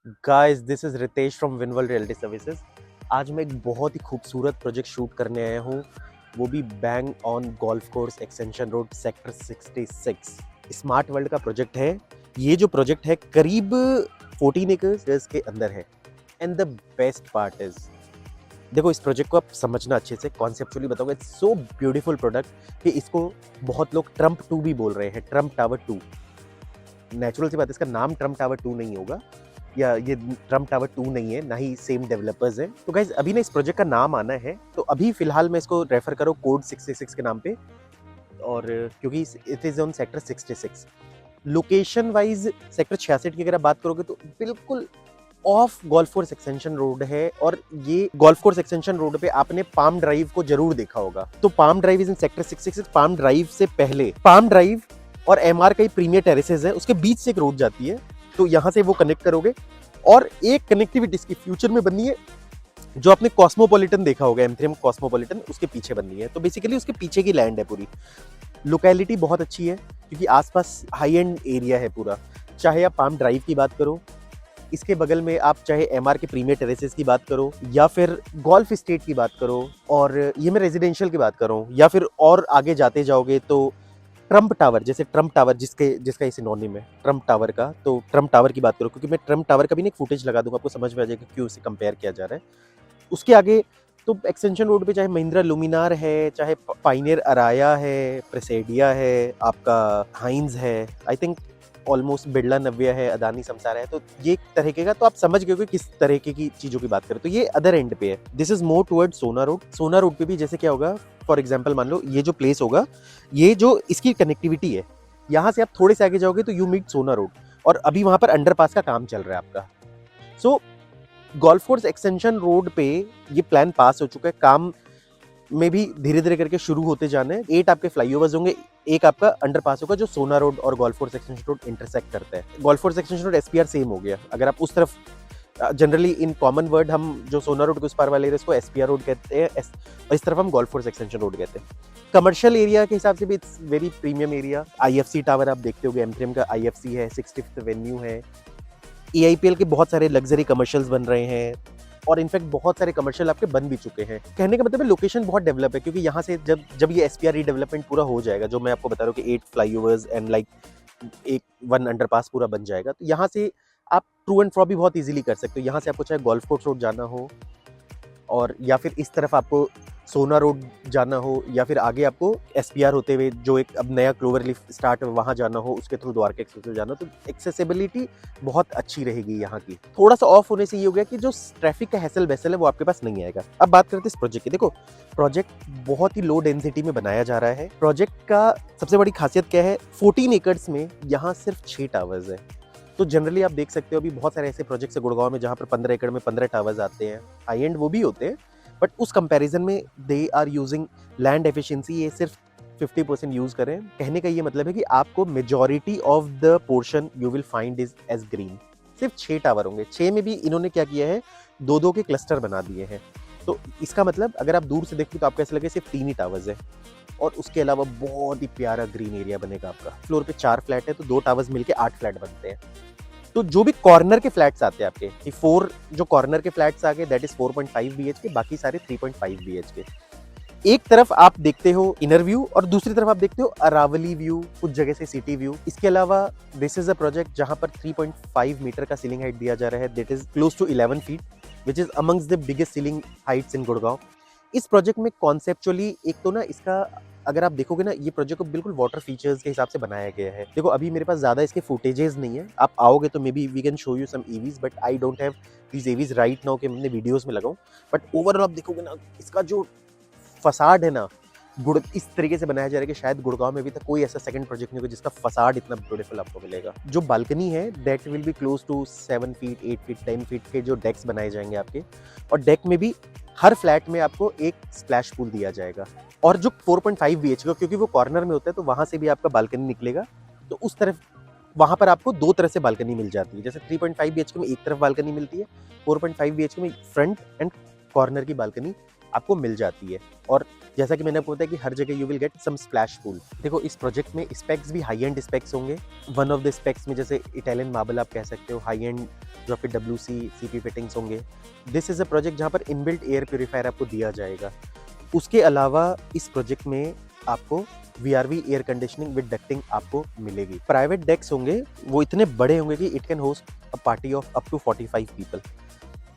Guys, this is Ritesh from Winworld Reality Services. आज मैं एक बहुत ही खूबसूरत प्रोजेक्ट शूट करने आया हूँ, वो भी bang on golf course extension road sector 66। Smart world का प्रोजेक्ट है। ये जो प्रोजेक्ट है करीब 14 एकर्स के अंदर है। And the best part is, देखो इस प्रोजेक्ट को आप समझना अच्छे से, कॉन्सेप्चुअली बताऊंगा। इट्स सो ब्यूटीफुल प्रोडक्ट कि इसको बहुत लोग ट्रम्प 2 भी बोल रहे हैं, ट्रम्प टावर 2। नेचुरल सी बात है, इसका नाम ट्रम्प टावर 2 नहीं होगा, या ये ट्रम्प टावर 2 नहीं है, ना ही सेम डेवलपर्स हैं। तो गाइज अभी ना इस प्रोजेक्ट का नाम आना है, तो अभी फिलहाल मैं इसको रेफर करो कोड 66 के नाम पे। और क्योंकि it is on sector 66। Location wise sector 66 की अगर आप बात करोगे तो बिल्कुल of golf course extension road है। और ये गोल्फ कोर्स एक्सटेंशन रोड पे आपने पाम ड्राइव को जरूर देखा होगा। तो palm drive is in sector 66। Palm drive से पहले पाम ड्राइव और एमआर का प्रीमियर टेरेसेस है, उसके बीच से एक रोड जाती है, तो यहां से वो कनेक्ट करोगे। और एक कनेक्टिविटी इसकी फ्यूचर में बननी है, जो आपने कॉस्मोपॉलिटन देखा होगा, एम3 कॉस्मोपॉलिटन, उसके पीछे बननी है। तो बेसिकली उसके पीछे की लैंड है पूरी। लोकेलिटी बहुत अच्छी है क्योंकि आसपास हाई एंड एरिया है पूरा। चाहे आप पाम ड्राइव की बात करो, इसके बगल में आप चाहे एमआर के प्रीमियर टेरेसेस की बात करो, या फिर गोल्फ स्टेट की बात करो, और ये मैं रेजिडेंशियल की बात करूं, या फिर और आगे जाते जाओगे तो ट्रम्प टावर, जैसे ट्रम्प टावर जिसका ये सिनोनिम है ट्रम्प टावर का, तो ट्रम्प टावर की बात करो। क्योंकि मैं ट्रम्प टावर का भी एक फुटेज लगा दूंगा, आपको समझ में आ जाएगा क्यों इसे कंपेयर किया जा रहा है। उसके आगे तो एक्सटेंशन रोड पे चाहे महिंद्रा लुमिनार है, चाहे पाइनियर अराया है, प्रेसेडिया है, आपका हाइंस है, आई थिंक ऑलमोस्ट बिरला नव्या है, अदानी समसारा है। तो ये एक तरीके का, तो आप समझ गए कि किस तरीके की चीजों की बात करें। तो ये अदर एंड पे है, दिस इज मोर टुवर्ड सोना रोड। सोना रोड पे भी जैसे क्या होगा, फॉर एग्जाम्पल मान लो ये जो प्लेस होगा, ये जो इसकी कनेक्टिविटी है, यहाँ से आप थोड़े से आगे जाओगे तो यू मीट सोना रोड, और अभी वहां पर अंडरपास का काम चल रहा है आपका। सो गोल्फ कोर्स एक्सटेंशन रोड पे ये प्लान पास हो चुका है, काम में भी धीरे धीरे करके शुरू होते जाने हैं। 8 आपके फ्लाईओवर्स होंगे, एक आपका अंडरपास होगा जो सोना रोड और golf course extension road intersect करता है। Golf course extension road SPR same हो गया। अगर आप उस तरफ, जनरली इन कॉमन वर्ड हम जो सोना रोड के उस पार वाले एरिया उसको एसपीआर रोड कहते हैं, और इस तरफ हम गोल्फ कोर्स एक्सटेंशन रोड कहते हैं। कमर्शियल एरिया के हिसाब से भी it's very premium area. IFC tower आप देखते होगे, एम3 का आईएफसी है, 65th वेन्यू है, एआईपीएल के बहुत सारे लग्जरी कमर्शियल्स बन रहे हैं, और इनफैक्ट बहुत सारे कमर्शियल आपके बन भी चुके हैं। कहने का मतलब है लोकेशन बहुत डेवलप है, क्योंकि यहाँ से जब ये एसपीआर रीडेवलपमेंट पूरा हो जाएगा, जो मैं आपको बता रहा हूँ कि 8 फ्लाईओवर्स एंड लाइक एक 1 अंडरपास पूरा बन जाएगा, तो यहाँ से आप ट्रू एंड फ्रॉ भी बहुत इजीली कर सकते हो। यहाँ से आपको चाहे गोल्फ कोर्स रोड जाना हो, और या फिर इस तरफ आपको सोना रोड जाना हो, या फिर आगे आपको एसपीआर होते हुए जो एक अब नया क्लोवर लीफ स्टार्ट वहां जाना हो, उसके थ्रू द्वारका एक्सप्रेस जाना, तो एक्सेसिबिलिटी बहुत अच्छी रहेगी यहाँ की। थोड़ा सा ऑफ होने से ये हो गया कि जो ट्रैफिक का हैसल वैसल है वो आपके पास नहीं आएगा। अब बात करते हैं इस प्रोजेक्ट की। देखो प्रोजेक्ट बहुत ही लो डेंसिटी में बनाया जा रहा है। प्रोजेक्ट का सबसे बड़ी खासियत क्या है, 14 एकर्स में यहाँ सिर्फ 6 टावर्स है। तो जनरली आप देख सकते हो अभी बहुत सारे ऐसे प्रोजेक्ट्स है गुड़गांव में जहाँ पर 15 एकड़ में 15 टावर्स आते हैं, हाई एंड वो भी होते हैं, बट उस कंपैरिजन में they are using land efficiency, ये सिर्फ 50% यूज करें। कहने का ये मतलब है कि आपको majority of the portion you will find is as green. सिर्फ 6 टावर होंगे, 6 में भी इन्होंने क्या किया है, 2-2 के क्लस्टर बना दिए हैं। तो इसका मतलब अगर आप दूर से देखते तो आपको ऐसा लगे सिर्फ 3 ही टावर्स है, और उसके अलावा बहुत ही प्यारा ग्रीन एरिया बनेगा आपका। फ्लोर पे 4 फ्लैट है, तो 2 टावर्स मिलके 8 फ्लैट बनते हैं। तो जो भी कॉर्नर के फ्लैट्स आते हैं आपके, 4 जो कॉर्नर के फ्लैट्स आ गए, दैट इज 4.5 बीएचके, बाकी सारे 3.5 बीएचके। एक तरफ आप देखते हो इनर व्यू, और दूसरी तरफ आप देखते हो अरावली व्यू, कुछ जगह से सिटी व्यू। इसके अलावा दिस इज अ प्रोजेक्ट जहां पर 3.5 मीटर का सीलिंग हाइट दिया जा रहा है, that is close to 11 feet, which is amongst the biggest ceiling heights in Gurgaon. इस प्रोजेक्ट में कॉन्सेप्चुअली एक तो ना, इसका अगर आप देखोगे ना, ये प्रोजेक्ट को बिल्कुल वाटर फीचर्स के हिसाब से बनाया गया है। देखो अभी मेरे पास ज्यादा इसके फुटेजेस नहीं है, आप आओगे तो maybe we can show you some EVs, but I don't have these EVs right now कि मैंने वीडियोस में लगाऊं। बट ओवरऑल आप देखोगे ना, इसका जो फसाड है ना, गुड़ इस तरीके से बनाया जा रहा है कि शायद गुड़गांव में अभी तक कोई ऐसा सेकंड प्रोजेक्ट नहीं होगा जिसका फसाड इतना ब्यूटीफुल आपको मिलेगा। जो बालकनी है that will be close to 7 feet, 8 feet, 10 feet के जो डेक्स बनाए जाएंगे आपके, और डेक में भी हर फ्लैट में आपको एक स्प्लैश पूल दिया जाएगा। और जो 4.5 बीएचके, क्योंकि वो कॉर्नर में होता है तो वहां से भी आपका बालकनी निकलेगा, तो उस तरफ वहां पर आपको 2 तरह से बालकनी मिल जाती है। जैसे 3.5 बीएचके में एक तरफ बालकनी मिलती है, 4.5 बीएचके में फ्रंट एंड कॉर्नर की बालकनी आपको मिल जाती है। और जैसा कि मैंने आपको बताया कि हर जगह you will get some splash pool. देखो इस प्रोजेक्ट में स्पेक्स भी हाई एंड स्पेक्स होंगे। वन ऑफ द स्पेक्स में जैसे इटालियन मार्बल आप कह सकते हो, हाई एंड जो आपके WC CP फिटिंग्स होंगे। दिस इज़ अ प्रोजेक्ट जहाँ पर इनबिल्ट एयर प्योरीफायर आपको दिया जाएगा। उसके अलावा इस प्रोजेक्ट में आपको VRV air conditioning with ducting आपको मिलेगी। प्राइवेट डेक्स होंगे, वो इतने बड़े होंगे कि it can host a party of up to 45 people.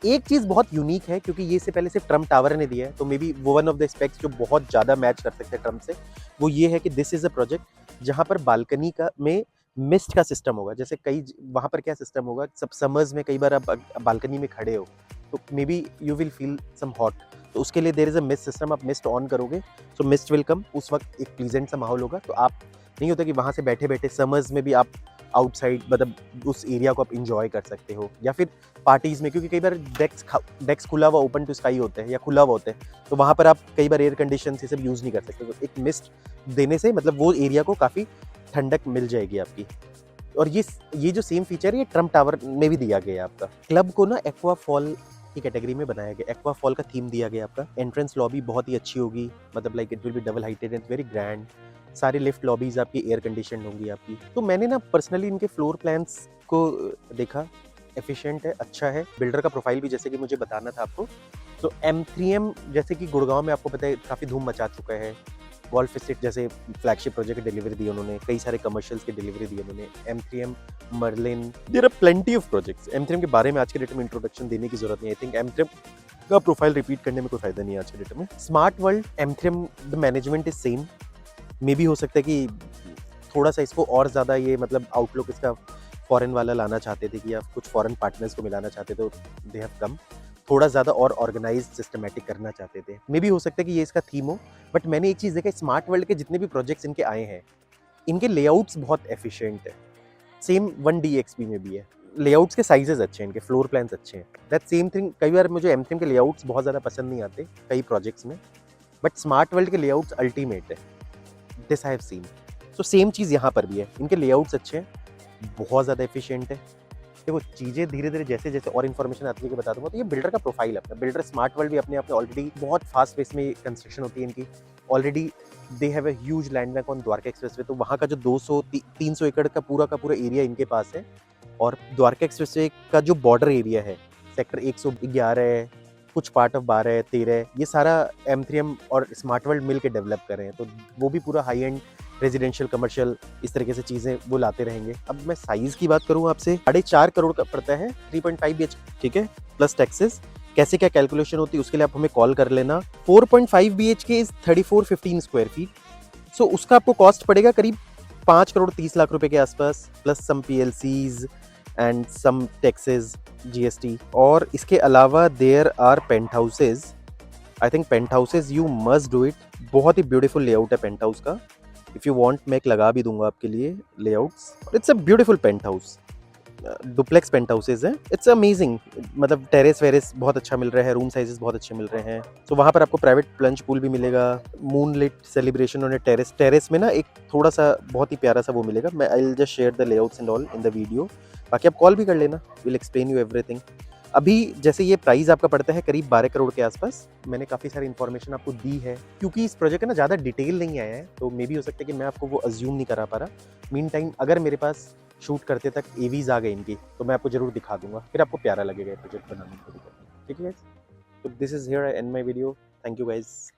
एक चीज़ बहुत यूनिक है क्योंकि ये से पहले सिर्फ ट्रम्प टावर ने दिया है, तो मे बी वो वन ऑफ द स्पेक्स जो बहुत ज़्यादा मैच कर सकते हैं ट्रम्प से, वो ये है कि दिस इज़ अ प्रोजेक्ट जहाँ पर बालकनी का में मिस्ट का सिस्टम होगा। जैसे कई वहाँ पर क्या सिस्टम होगा, सब समर्स में कई बार आप बालकनी में खड़े हो तो maybe you will feel some hot, तो उसके लिए there is a mist system. आप मिस्ट ऑन करोगे सो मिस्ट विल कम, उस वक्त एक प्लीजेंट सा माहौल होगा। तो आप नहीं होता कि वहाँ से बैठे बैठे समर्स में भी आप आउटसाइड मतलब उस एरिया को आप इंजॉय कर सकते हो, या फिर पार्टीज़ में, क्योंकि कई बार डेक्स खुला हुआ ओपन टू स्काई होते हैं या खुला हुआ होते हैं, तो वहाँ पर आप कई बार एयर कंडीशन से सब यूज़ नहीं कर सकते। तो एक मिस्ट देने से मतलब वो एरिया को काफ़ी ठंडक मिल जाएगी आपकी। और ये जो सेम फीचर है ये ट्रम्प टावर में भी दिया गया है आपका। क्लब को ना एक्वा फॉल की कैटेगरी में बनाया गया, एक्वा फॉल का थीम दिया गया आपका। एंट्रेंस लॉबी बहुत ही अच्छी होगी, मतलब like it will be double heighted and very grand. सारी लिफ्ट लॉबीज आपकी एयर कंडीशन होंगी आपकी। तो मैंने ना पर्सनली इनके फ्लोर प्लान्स को देखा, एफिशिएंट है, अच्छा है। बिल्डर का प्रोफाइल भी जैसे कि मुझे बताना था आपको, तो M3M जैसे कि गुड़गांव में आपको पता है काफ़ी धूम मचा चुका है। गोल्फ एस्टेट जैसे फ्लैगशिप प्रोजेक्ट की डिलीवरी दी उन्होंने, कई सारे कमर्शियल्स की डिलीवरी दी उन्होंने। M3M, Merlin, there are plenty of projects. M3M के बारे में आज के डेट में इंट्रोडक्शन देने की जरूरत नहीं है। आई थिंक M3M का प्रोफाइल रिपीट करने में कोई फायदा नहीं है आज के डेट में। Smart World M3M the management is same. मे भी हो सकता है कि थोड़ा सा इसको और ज़्यादा ये मतलब आउटलुक इसका फॉरेन वाला लाना चाहते थे कि आप कुछ फॉरेन पार्टनर्स को मिलाना चाहते थे, तो दे हैव कम। थोड़ा ज़्यादा और ऑर्गेनाइज सिस्टमेटिक करना चाहते थे। मे भी हो सकता है कि ये इसका थीम हो, बट मैंने एक चीज़ देखा, स्मार्ट वर्ल्ड के जितने भी प्रोजेक्ट्स इनके आए हैं, इनके लेआउट्स बहुत एफिशिएंट है। सेम 1DXP में भी है। लेआउट्स के साइजेस अच्छे हैं, इनके फ्लोर प्लान्स अच्छे हैं। दैट सेम थिंग, कई बार मुझे M3M के लेआउट्स बहुत ज़्यादा पसंद नहीं आते कई प्रोजेक्ट्स में, बट स्मार्ट वर्ल्ड के लेआउट्स अल्टीमेट है। This I have seen. So same चीज़ यहाँ पर भी है, इनके लेआउट्स अच्छे हैं, बहुत ज़्यादा एफिशिएंट है। देखो चीज़ें धीरे धीरे जैसे जैसे और इन्फॉर्मेशन आती है कि बता दूंगा। तो ये बिल्डर का प्रोफाइल है अपना। बिल्डर स्मार्ट वर्ल्ड भी अपने आप में ऑलरेडी बहुत फास्ट पेस में कंस्ट्रक्शन होती है इनकी। Already they have a huge land bank on Dwarka expressway, तो वहाँ का जो 200-300 एकड़ का पूरा एरिया इनके पास है। और द्वारका एक्सप्रेसवे का जो बॉर्डर एरिया है, सेक्टर 111, कुछ पार्ट ऑफ 12, 13, ये सारा M3M और स्मार्ट वर्ल्ड मिल के डेवलप कर रहे हैं। तो वो भी पूरा हाई एंड रेजिडेंशियल, कमर्शियल, इस तरीके से चीज़ें वो लाते रहेंगे। अब मैं साइज़ की बात करूँ आपसे, 4.5 करोड़ का पड़ता है 3.5 BH, ठीक है, प्लस टैक्सेस। कैसे क्या कैलकुलेशन होती है उसके लिए आप हमें कॉल कर लेना। 4.5 BHK इज 3415 स्क्वायर फीट। सो उसका आपको कॉस्ट पड़ेगा करीब 5 करोड़ 30 लाख रुपए के आसपास, plus some PLCs and some taxes, GST। और इसके अलावा there are penthouses. I think penthouses you must do it. बहुत ही ब्यूटीफुल लेआउट है पेंट हाउस का। इफ़ यू वांट मैं एक लगा भी दूंगा आपके लिए layouts. It's a beautiful penthouse, duplex penthouses है। इट्स अमेजिंग, मतलब टेरेस वेरेस बहुत अच्छा मिल रहा है, रूम साइजेस बहुत अच्छे मिल रहे हैं। तो वहाँ पर आपको प्राइवेट प्लंज पूल भी मिलेगा। मूनलिट सेलिब्रेशन ऑन टेरेस में ना एक थोड़ा सा बहुत ही प्यारा सा वो मिलेगा। मैं I will just share the layouts and all in the video, बाकी आप कॉल भी कर लेना, विल एक्सप्लेन यू एवरीथिंग। अभी जैसे ये प्राइस आपका पड़ता है करीब 12 करोड़ के आसपास। मैंने काफ़ी सारी इन्फॉर्मेशन आपको दी है, क्योंकि इस प्रोजेक्ट का ना ज़्यादा डिटेल नहीं आया है, तो मे भी हो सकता है कि मैं आपको वो अज्यूम नहीं करा पा रहा। मीन टाइम अगर मेरे पास शूट करते तक AVs आ गए इनकी, तो मैं आपको जरूर दिखा दूंगा, फिर आपको प्यारा लगेगा ये प्रोजेक्ट बनाने को। ठीक है, तो this is here I and my video. Thank you guys.